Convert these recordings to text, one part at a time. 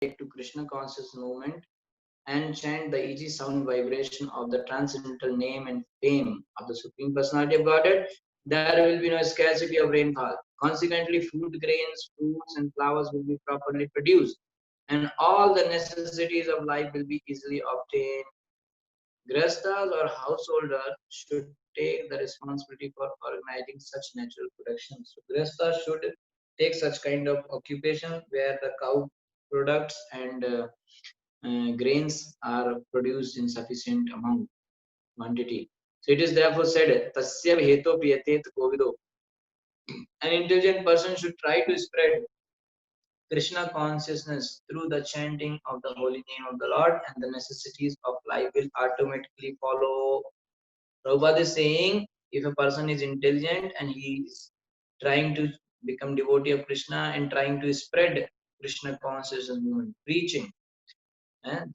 to Krishna conscious movement and chant the easy sound vibration of the transcendental name and fame of the Supreme Personality of Godhead, there will be no scarcity of rainfall. Consequently, food, grains, fruits, and flowers will be properly produced, and all the necessities of life will be easily obtained. Grihasthas or householders should take the responsibility for organizing such natural production. So Grihasthas should take such kind of occupation where the cow products and grains are produced in sufficient amount quantity. So it is therefore said, Tasya heto piyatet kovido. An intelligent person should try to spread Krishna consciousness through the chanting of the holy name of the Lord, and the necessities of life will automatically follow. Prabhupada is saying, if a person is intelligent and he is trying to become devotee of Krishna and trying to spread Krishna consciousness movement, preaching and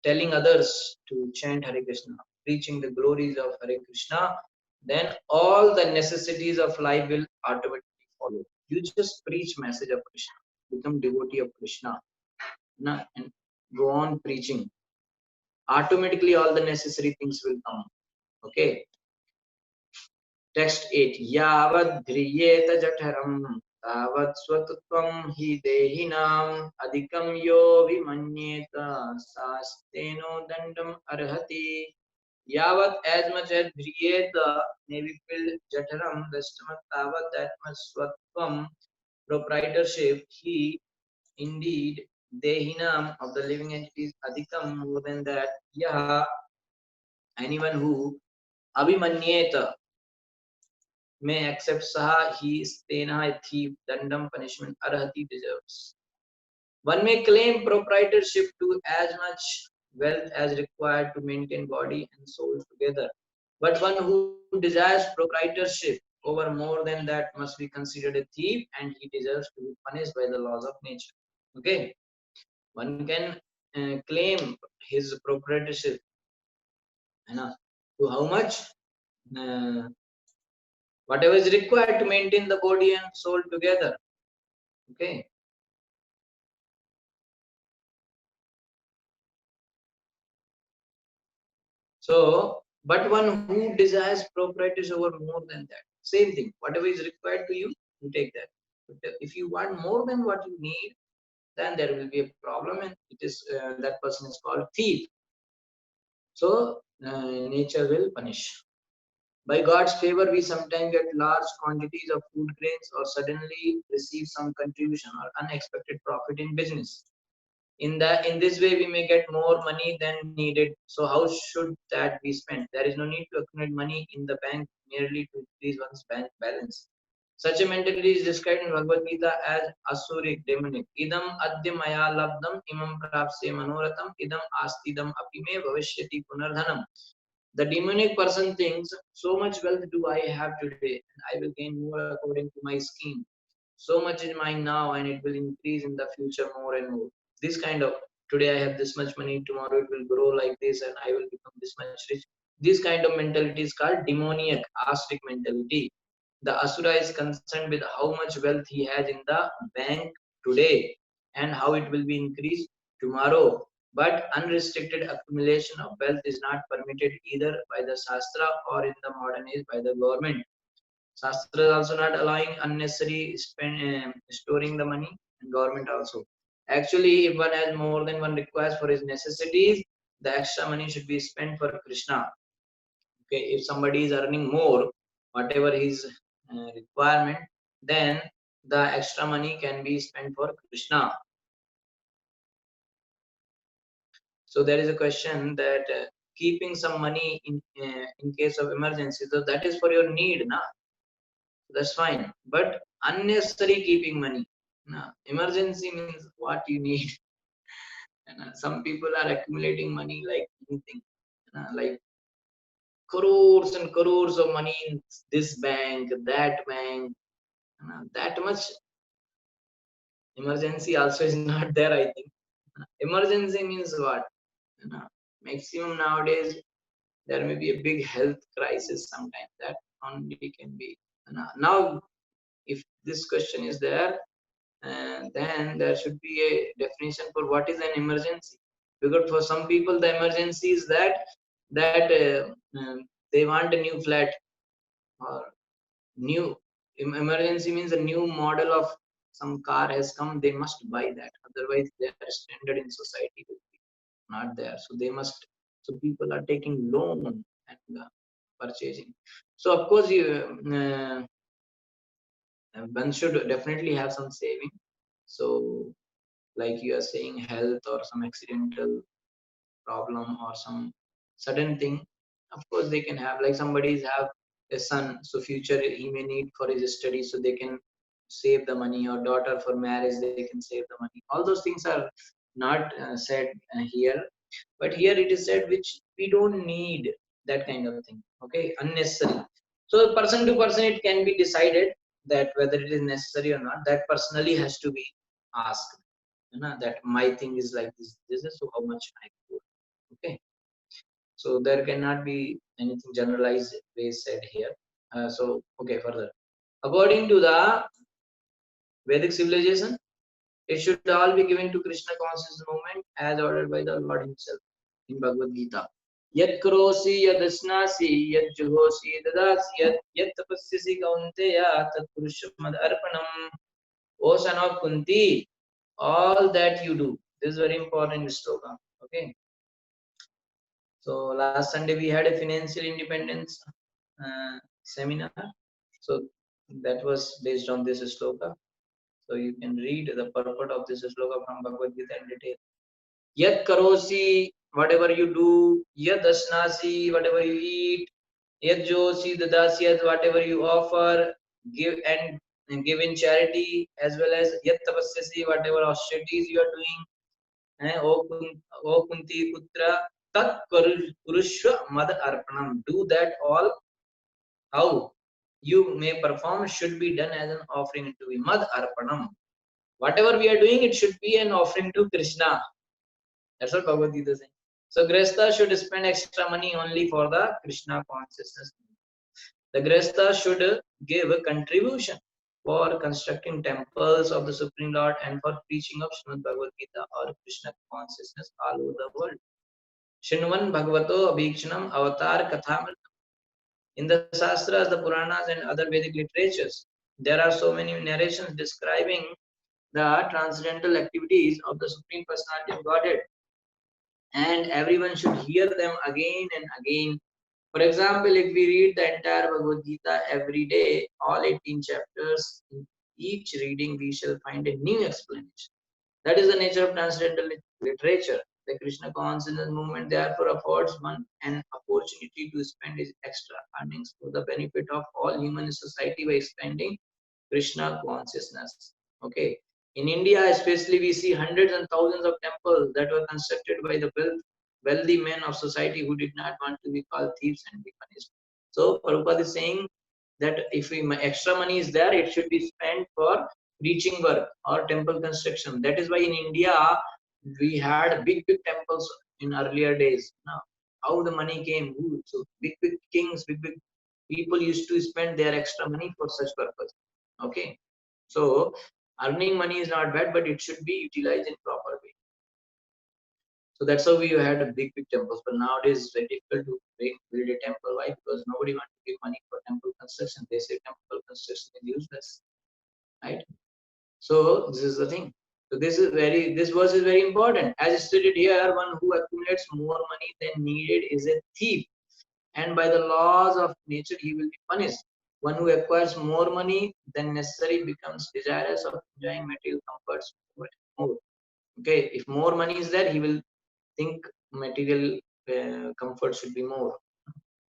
telling others to chant Hare Krishna, preaching the glories of Hare Krishna, then all the necessities of life will automatically follow. You just preach message of Krishna, become devotee of Krishna, and go on preaching. Automatically, all the necessary things will come. Okay. Text 8. Yavad dhriyeta jataram tavat swatutvam hi dehinam adhikam yo vimanyeta sasteno dandam arhati. Yavat, as much as dhriyeta may be filled jataram, the stomach, tavat, that much swatvam, proprietorship, he indeed dehinam of the living entities adhikam, more than that, yaha, anyone who abhimanyeta may accept saha, he is tena, a thief, dandam, punishment, arhati, deserves. One may claim proprietorship to as much wealth as required to maintain body and soul together. But one who desires proprietorship over more than that must be considered a thief, and he deserves to be punished by the laws of nature. Okay, one can claim his proprietorship, to how much? Uh, Whatever is required to maintain the body and soul together. Okay. So, but one who desires proprietorship over more than that, same thing. Whatever is required to you, you take that. But if you want more than what you need, then there will be a problem, and it is that person is called thief. So nature will punish. By God's favor, we sometimes get large quantities of food grains or suddenly receive some contribution or unexpected profit in business. In this way, we may get more money than needed. So how should that be spent? There is no need to accumulate money in the bank merely to increase one's bank balance. Such a mentality is described in Bhagavad Gita as asuric, demonic. Idam adya maya labdam imam prapse manoratam idam astidam apime bhavishyati punardhanam. The demonic person thinks, so much wealth do I have today, and I will gain more according to my scheme. So much is mine now, and it will increase in the future more and more. This kind of, today I have this much money, tomorrow it will grow like this, and I will become this much rich. This kind of mentality is called demoniac, asterisk mentality. The asura is concerned with how much wealth he has in the bank today and how it will be increased tomorrow. But unrestricted accumulation of wealth is not permitted either by the Shastra or in the modern age by the government. Shastra is also not allowing unnecessary storing the money, and government also. Actually, if one has more than one requires for his necessities, the extra money should be spent for Krishna. Okay, if somebody is earning more, whatever his requirement, then the extra money can be spent for Krishna. So there is a question that keeping some money in case of emergency, so that is for your need, na? That's fine. But unnecessary keeping money, na? Emergency means what you need. And, some people are accumulating money like anything, like crores and crores of money in this bank, that bank. That much emergency also is not there, I think. Emergency means what? Maximum nowadays, there may be a big health crisis sometimes. That only can be. Now, if this question is there, And then there should be a definition for what is an emergency. Because for some people, the emergency is that they want a new flat, or new emergency means a new model of some car has come. They must buy that. Otherwise, their standard in society will be not there. So they must. So people are taking loan and purchasing. So of course, one should definitely have some saving. So like you are saying, health or some accidental problem or some sudden thing, of course they can have, like somebody's have a son, so future he may need for his study, so they can save the money, or daughter for marriage, they can save the money. All those things are not said here, but here it is said which we don't need, that kind of thing. Okay, unnecessary. So person to person it can be decided that whether it is necessary or not, that personally has to be asked, that my thing is like this is, so how much I could. Okay, so there cannot be anything generalized way said here. So okay, further, according to the Vedic civilization, it should all be given to Krishna conscious movement as ordered by the Lord himself in Bhagavad Gita. Yat karosi yad asnasi yad juhosi dadasi yat tapasyasi kaunteya tat purusham arpanam. O son of Kunti, all that you do. This is very important slogan. Okay. So last Sunday we had a financial independence seminar. So that was based on this sloka. So you can read the purport of this sloka from Bhagavad Gita in detail. Yat karosi, whatever you do. Yat asnasi, whatever you eat. Yat josi, dadasi, whatever you offer, give and give in charity, as well as yat tapasyasi, whatever austerities you are doing. O Kunti Putra, Tat Purushva Mad Arpanam. Do that all how you may perform should be done as an offering to be Mad Arpanam. Whatever we are doing, it should be an offering to Krishna. That's what Bhagavad Gita is saying. So Gresta should spend extra money only for the Krishna consciousness. The Gresta should give a contribution for constructing temples of the Supreme Lord and for preaching of Srimad Bhagavad Gita or Krishna consciousness all over the world. Shinvan Bhagavato Abhikshanam Avatar Katha. In the Shastras, the Puranas, and other Vedic literatures, there are so many narrations describing the transcendental activities of the Supreme Personality of Godhead, and everyone should hear them again and again. For example, if we read the entire Bhagavad Gita every day, all 18 chapters, in each reading we shall find a new explanation. That is the nature of transcendental literature. The Krishna consciousness movement therefore affords one an opportunity to spend his extra earnings for the benefit of all human society by expanding Krishna consciousness. Okay. In India, especially, we see hundreds and thousands of temples that were constructed by the wealthy men of society who did not want to be called thieves and be punished. So Prabhupada is saying that if extra money is there, it should be spent for preaching work or temple construction. That is why in India we had big temples in earlier days. Now, how the money came? So big kings, big people used to spend their extra money for such purpose. Okay, so earning money is not bad, but it should be utilized in proper way. So that's how we had a big temples. But nowadays it's very difficult to build a temple. Why? Because nobody wants to give money for temple construction. They say temple construction is useless, right? So this is the thing. So this verse is very important. As stated here, one who accumulates more money than needed is a thief, and by the laws of nature he will be punished. One who acquires more money than necessary becomes desirous of enjoying material comforts more. Okay, if more money is there, he will think material comfort should be more.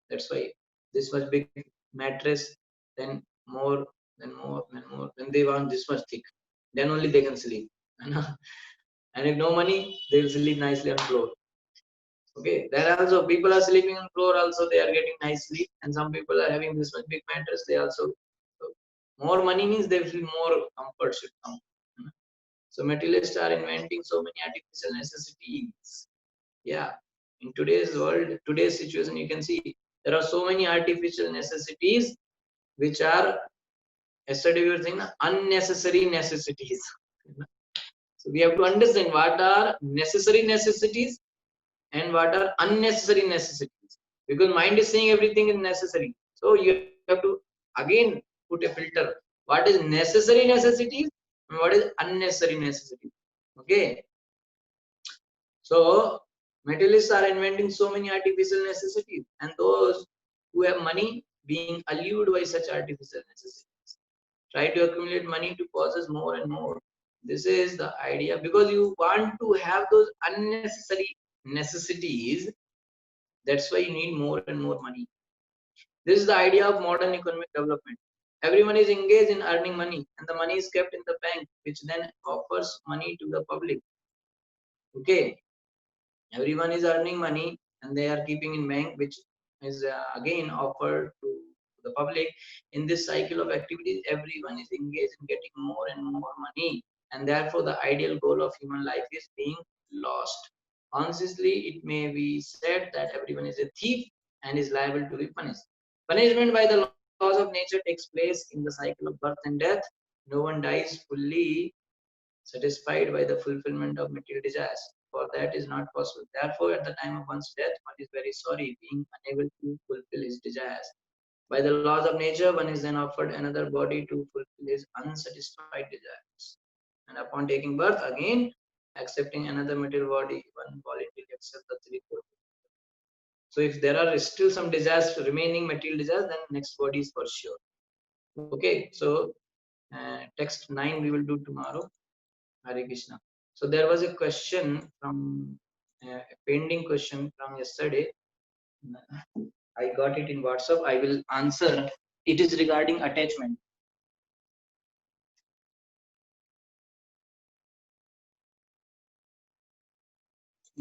That's why this much big mattress, then more, then more, then more. When they want this much thick, then only they can sleep. And if no money, they will sleep nicely on floor. Okay, there also people are sleeping on floor. Also, they are getting nice sleep, and some people are having this much big mattress. They also, so more money means they feel more comfort should come. So materialists are inventing so many artificial necessities. Yeah, in today's world, today's situation, you can see there are so many artificial necessities which are, yesterday we were saying, unnecessary necessities. So we have to understand what are necessary necessities and what are unnecessary necessities. Because mind is saying everything is necessary. So you have to again put a filter. What is necessary necessities and what is unnecessary necessities. Okay. So materialists are inventing so many artificial necessities, and those who have money being allured by such artificial necessities try to accumulate money to possess more and more. This is the idea, because you want to have those unnecessary necessities. That's why you need more and more money. This is the idea of modern economic development. Everyone is engaged in earning money, and the money is kept in the bank, which then offers money to the public. Okay, everyone is earning money, and they are keeping in bank, which is again offered to the public. In this cycle of activities, everyone is engaged in getting more and more money, and therefore the ideal goal of human life is being lost. Honestly, it may be said that everyone is a thief and is liable to be punished. Punishment by the laws of nature takes place in the cycle of birth and death. No one dies fully satisfied by the fulfillment of material desires, for that is not possible. Therefore, at the time of one's death, one is very sorry, being unable to fulfill his desires. By the laws of nature, one is then offered another body to fulfill his unsatisfied desires. And upon taking birth, again, accepting another material body, one voluntarily accepts the threefold. So, if there are still some desires, remaining material desires, then next body is for sure. Okay, so text 9 we will do tomorrow. Hare Krishna. So there was a question from a pending question from yesterday. I got it in WhatsApp. I will answer. It is regarding attachment.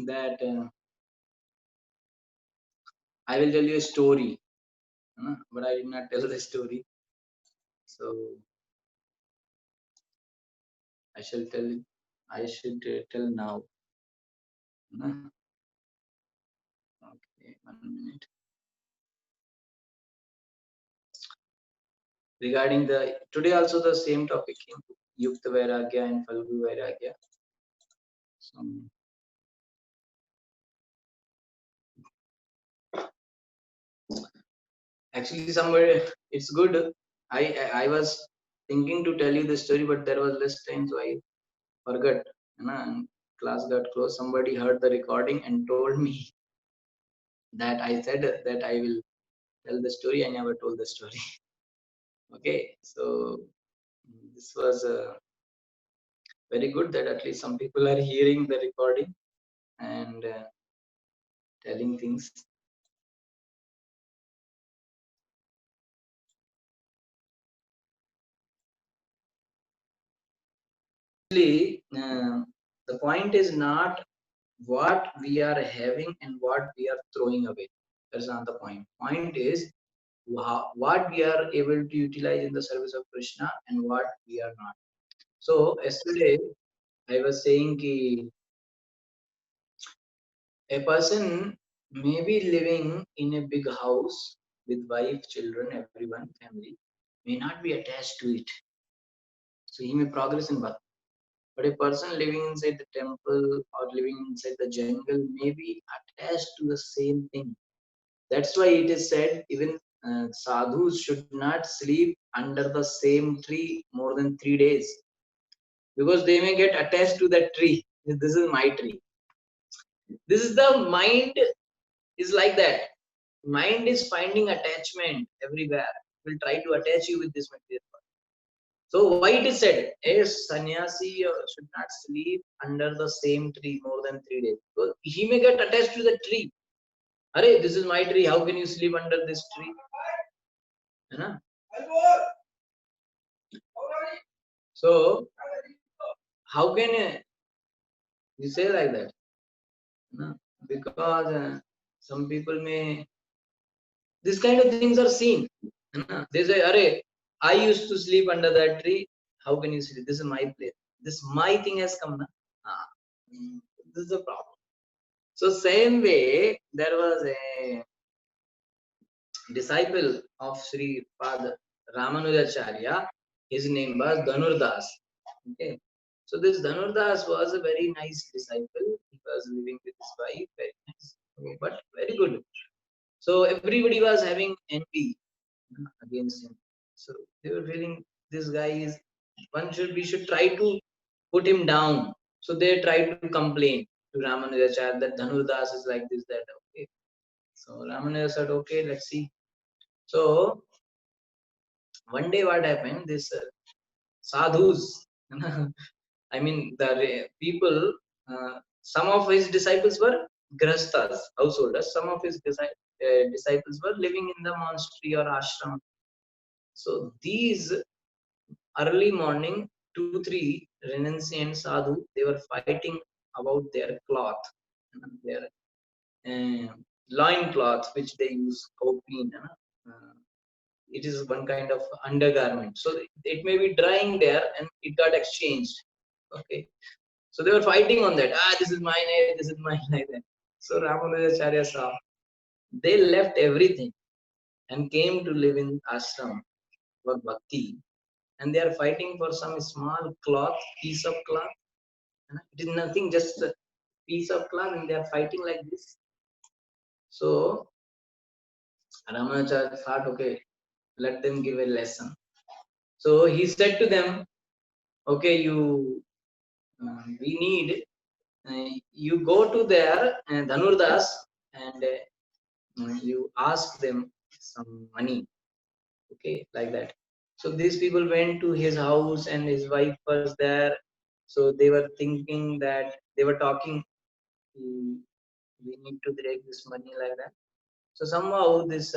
That I will tell you a story, but I did not tell the story. So I shall tell. I should tell now. Okay, 1 minute. Regarding the today also the same topic, Yukta Vairagya and Falgu Vairagya. So, actually, somewhere it's good. I was thinking to tell you the story, but there was less time, so I forgot. And class got closed. Somebody heard the recording and told me that I said that I will tell the story. I never told the story. Okay, so this was very good that at least some people are hearing the recording and telling things. Actually, the point is not what we are having and what we are throwing away. That's not the point. Point is what we are able to utilize in the service of Krishna and what we are not. So yesterday I was saying ki a person may be living in a big house with wife, children, everyone, family, may not be attached to it. So he may progress in bhakti. But a person living inside the temple or living inside the jungle may be attached to the same thing. That's why it is said even sadhus should not sleep under the same tree more than 3 days, because they may get attached to that tree. This is my tree. This is the mind is like that. Mind is finding attachment everywhere. Will try to attach you with this material. So why it is said a sannyasi should not sleep under the same tree more than 3 days? Because he may get attached to the tree. Arey, this is my tree. How can you sleep under this tree? So how can you say like that? Because some people may this kind of things are seen. They say, "Arey, I used to sleep under that tree. How can you sleep? This is my place. This my thing has come." Na? Ah, this is the problem. So same way, there was a disciple of Sri Pad Ramanujacharya. His name was Dhanurdas. Okay. So this Dhanurdas was a very nice disciple. He was living with his wife, very nice, okay, but very good. So everybody was having envy against him. So they were feeling this guy is we should try to put him down. So they tried to complain to Ramanujacharya that Dhanurdas is like this, that okay. So Ramanuja said, okay, let's see. So one day what happened, this sadhus, I mean the people, some of his disciples were grastas, householders. Some of his disciples were living in the monastery or ashram. So these early morning, 2, 3 renunciant sadhu, they were fighting about their cloth, their loin cloth, which they use copine. It is one kind of undergarment. So it may be drying there and it got exchanged. Okay. So they were fighting on that. This is mine, this is mine, like that. So Ramanujacharya saw. They left everything and came to live in ashram for bhakti. And they are fighting for some small cloth, piece of cloth. It is nothing, just a piece of cloth, and they are fighting like this. So Ramanujacharya thought, okay, let them give a lesson. So he said to them, okay, we need, you go to their Dhanurdas and you ask them some money, okay, like that. So these people went to his house and his wife was there. So they were thinking that they were talking, we need to take this money, like that. So somehow this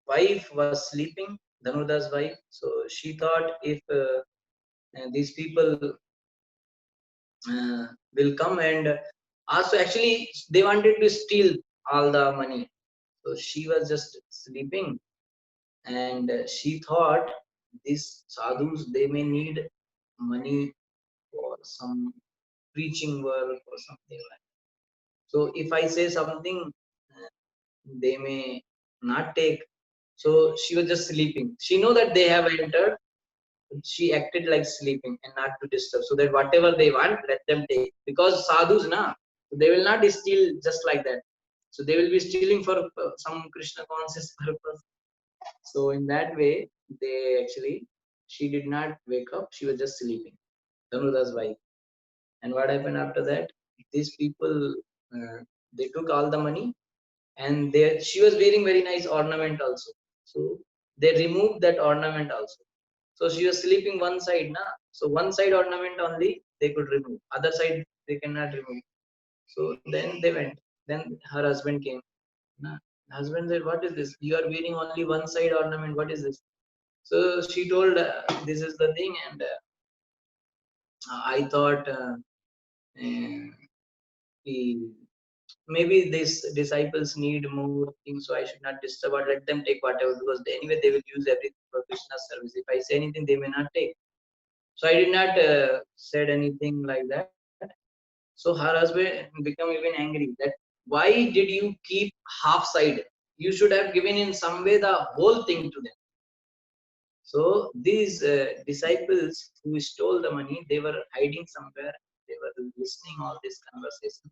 wife was sleeping, Dhanurdas wife. So she thought if these people will come and ask. Actually, they wanted to steal all the money. So she was just sleeping, and she thought these sadhus, they may need money for some preaching work or something like that. So if I say something, uh, they may not take. So she was just sleeping. She know that they have entered. She acted like sleeping and not to disturb, so that whatever they want, let them take. Because sadhus, na, they will not steal just like that. So they will be stealing for some Krishna conscious purpose. So in that way, they actually, she did not wake up. She was just sleeping. Dhanuda's wife. And what happened after that? These people, they took all the money, and she was wearing very nice ornament also. So they removed that ornament also. So she was sleeping one side, na. So one side ornament only they could remove. Other side they cannot remove. So then they went. Then her husband came. Na. Husband said, "What is this? You are wearing only one side ornament. What is this?" So she told, "This is the thing," and I thought he, maybe these disciples need more things, so I should not disturb or let them take whatever, because anyway they will use everything for Krishna's service. If I say anything, they may not take. So I did not said anything like that. So her husband become even angry that why did you keep half side? You should have given in some way the whole thing to them. So these disciples who stole the money, they were hiding somewhere. They were listening all this conversation.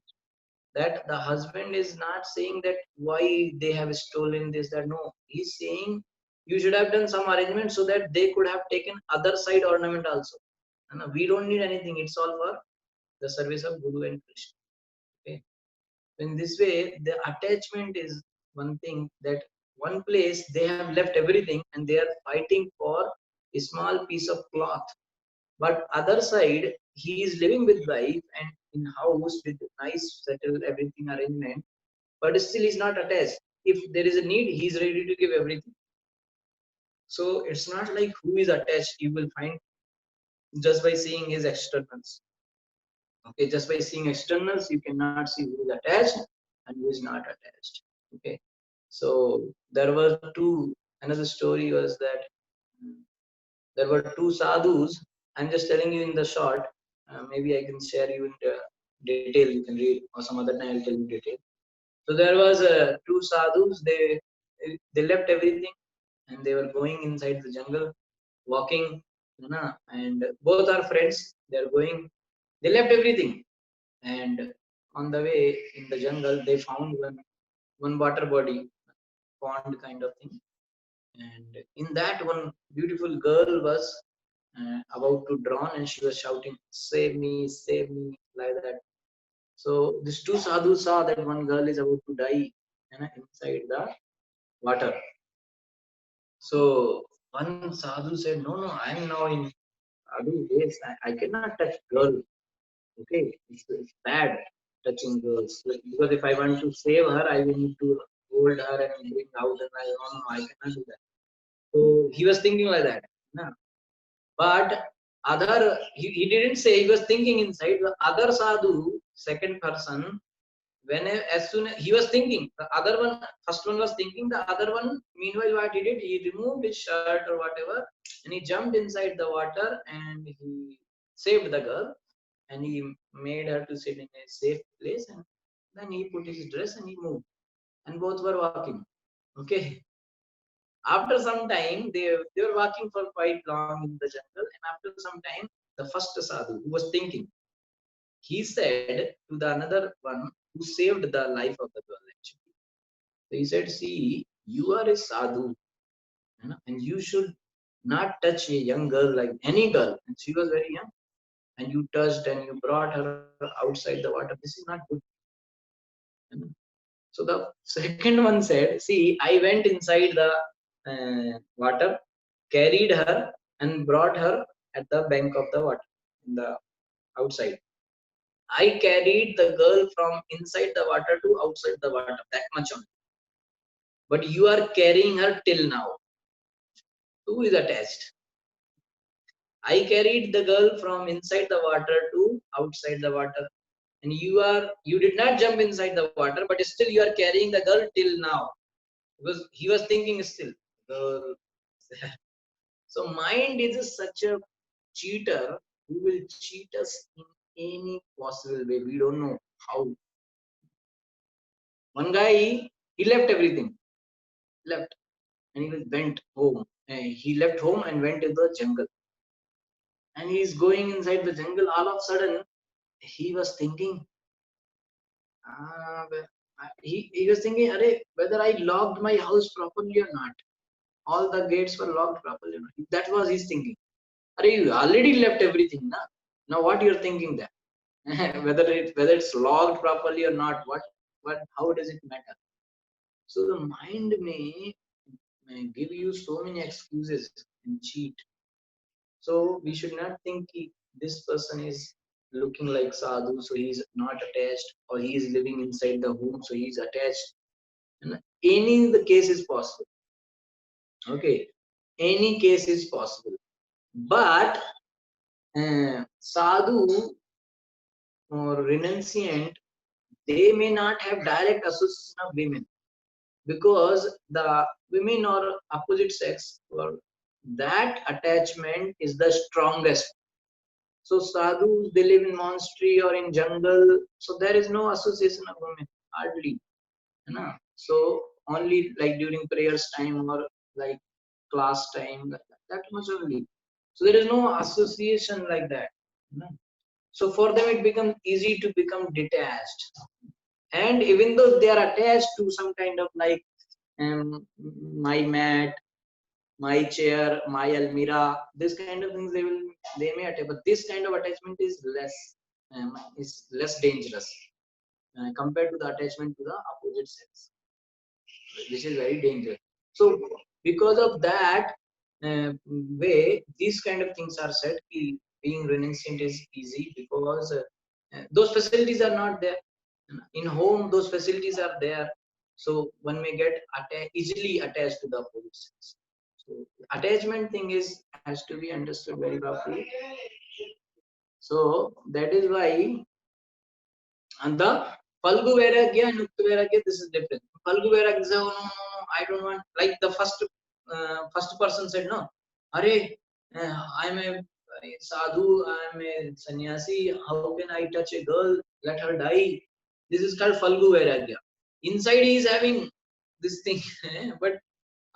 That the husband is not saying that why they have stolen this, that no. He's saying you should have done some arrangement so that they could have taken other side ornament also. And we don't need anything. It's all for the service of Guru and Krishna. Okay. In this way, the attachment is one thing, that one place they have left everything and they are fighting for a small piece of cloth. But other side, he is living with wife and in house with nice settled everything arrangement, but still is not attached. If there is a need, he is ready to give everything. So it's not like who is attached. You will find just by seeing his externals. Okay, just by seeing externals, you cannot see who is attached and who is not attached. Okay, so there were two. Another story was that there were two sadhus. I'm just telling you in the short. Maybe I can share you in the detail. You can read, or some other time I'll tell you detail. So there was two sadhus. They left everything and they were going inside the jungle, walking and both are friends. They are going. They left everything, and on the way in the jungle, they found one water body, pond kind of thing, and in that one beautiful girl was about to drown, and she was shouting, save me," like that. So these two sadhus saw that one girl is about to die, inside the water. So one sadhu said, "No, no, I am now in sadhu days. I cannot touch girl. Okay, it's bad touching girls, because if I want to save her, I will need to hold her and bring out, and I don't know, I cannot do that." So he was thinking like that. No? But he didn't say, he was thinking inside. The other sadhu, second person, as soon as he was thinking, the other one, first one was thinking, the other one, meanwhile, what he did, he removed his shirt or whatever, and he jumped inside the water, and he saved the girl, and he made her to sit in a safe place, and then he put his dress and he moved, and both were walking. Okay. After some time, they were walking for quite long in the jungle, and after some time, the first sadhu who was thinking, he said to the another one who saved the life of the girl actually. So he said, "See, you are a sadhu, and you should not touch a young girl, like any girl." And she was very young, and you touched and you brought her outside the water. This is not good. So the second one said, "See, I went inside the water, carried her, and brought her at the bank of the water, in the outside. I carried the girl from inside the water to outside the water, that much only. But you are carrying her till now. Who is attached? I carried the girl from inside the water to outside the water. And you did not jump inside the water, but still you are carrying the girl till now." Because he was thinking still. Girl. So mind is such a cheater who will cheat us in any possible way. We don't know how. One guy, he left everything, left, and he went home. He left home and went to the jungle. And he is going inside the jungle. All of a sudden, he was thinking, he was thinking, whether I locked my house properly or not. All the gates were locked properly. That was his thinking. You already left everything, na? Now what you're thinking there? whether it's logged properly or not, how does it matter? So the mind may give you so many excuses and cheat. So we should not think this person is looking like sadhu, so he's not attached, or he is living inside the home, so he's attached. And any the case is possible. Okay, any case is possible. But sadhu or renunciant, they may not have direct association of women, because the women or opposite sex, or that attachment is the strongest. So sadhus, they live in monastery or in jungle, so there is no association of women, hardly. So only like during prayers time, or like class time, that much only. So there is no association like that. So for them it becomes easy to become detached. And even though they are attached to some kind of like my mat, my chair, my almira, this kind of things they may attach, but this kind of attachment is less dangerous compared to the attachment to the opposite sex, which is very dangerous. So because of that way, these kind of things are said. Being renunciant is easy because those facilities are not there. In home, those facilities are there, so one may get easily attached to the opposite sex. So attachment thing has to be understood very properly. So that is why, and the Falgu Vairagya and Ukta Vairagya, this is different. Falgu Vairagya says, "Oh, no, I don't want," like the first person said, "No, I'm a sadhu, I'm a sannyasi, how can I touch a girl, let her die?" This is called Falgu Vairagya. Inside he is having this thing, but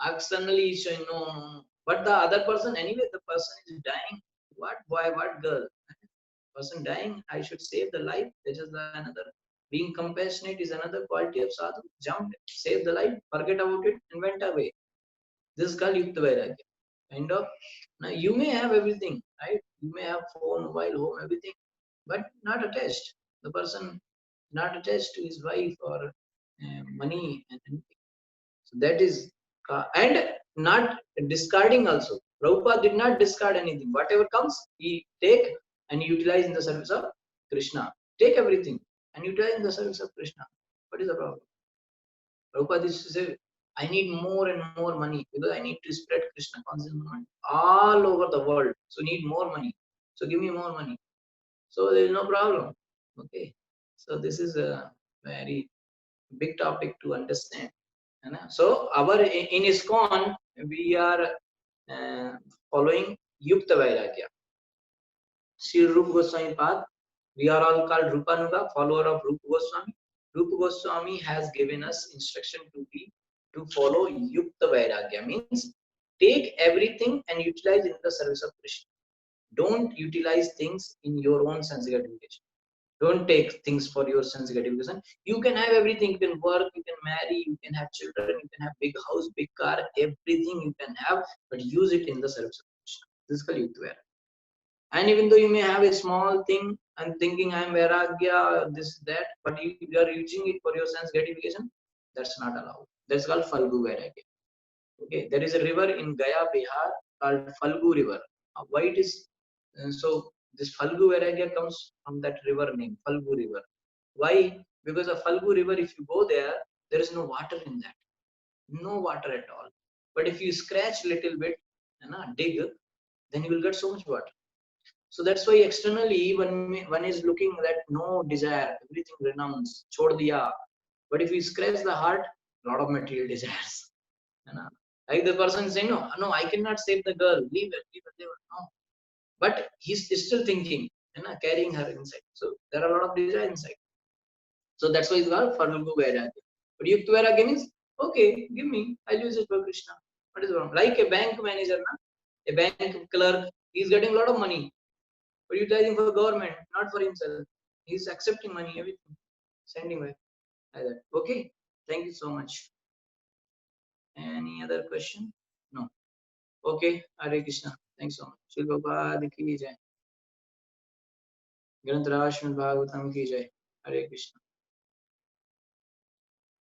externally he's showing, no, no, no. But the other person, anyway, the person is dying. What boy, what girl? Person dying, I should save the life. That is another. Being compassionate is another quality of sadhu. Jumped, saved the life, forget about it, and went away. This is called Yukta Vairagya. Kind of. Now, you may have everything, right? You may have phone, mobile, home, everything, but not attached. The person not attached to his wife or money and anything. So that is, and not discarding also. Prabhupada did not discard anything. Whatever comes, he take and utilize in the service of Krishna. Take everything and utilize in the service of Krishna. What is the problem? Prabhupada used to say, I need more and more money because I need to spread Krishna consciousness all over the world. So need more money. So give me more money. So there is no problem. Okay. So this is a very big topic to understand. So our in ISKCON we are following Yukta Vairagya. Sri Rupa Goswami path. We are all called Rupanuga, follower of Rupa Goswami. Rupa Goswami has given us instruction to follow Yukta Vairagya, means take everything and utilize in the service of Krishna. Don't utilize things in your own sense gratification. Don't take things for your sense gratification. You can have everything. You can work, you can marry, you can have children, you can have big house, big car, everything you can have, but use it in the service of Krishna. This is called Yukta Vairagya. And even though you may have a small thing and thinking I am Vairagya, this, that, but you are using it for your sense gratification, that's not allowed. That's called Falgu Vairagya. Okay, there is a river in Gaya, Bihar called Falgu River. Why it is so? This Falgu Vairagya comes from that river name, Falgu River. Why? Because the Falgu River, if you go there, there is no water in that, no water at all. But if you scratch little bit, dig, then you will get so much water. So that's why externally one is looking that no desire, everything renounce, chhod diya. But if you scratch the heart, a lot of material desires. Like the person saying, no, no, I cannot save the girl, leave her, leave her. No. But he's still thinking, carrying her inside. So there are a lot of desire inside. So that's why it's called Farulgu Vairagya. But Yukta Vairagya means, okay, give me, I'll use it for Krishna. What is wrong? Like a bank manager, a bank clerk, he's getting a lot of money, but utilizing for government, not for himself. He's accepting money, everything, sending back like that. Okay, thank you so much. Any other question? No. Okay, Hare Krishna. Thanks so much. Shri Prabhupada ki jai. Granth Raj Srimad Bhagavatam ki jai. Hare Krishna.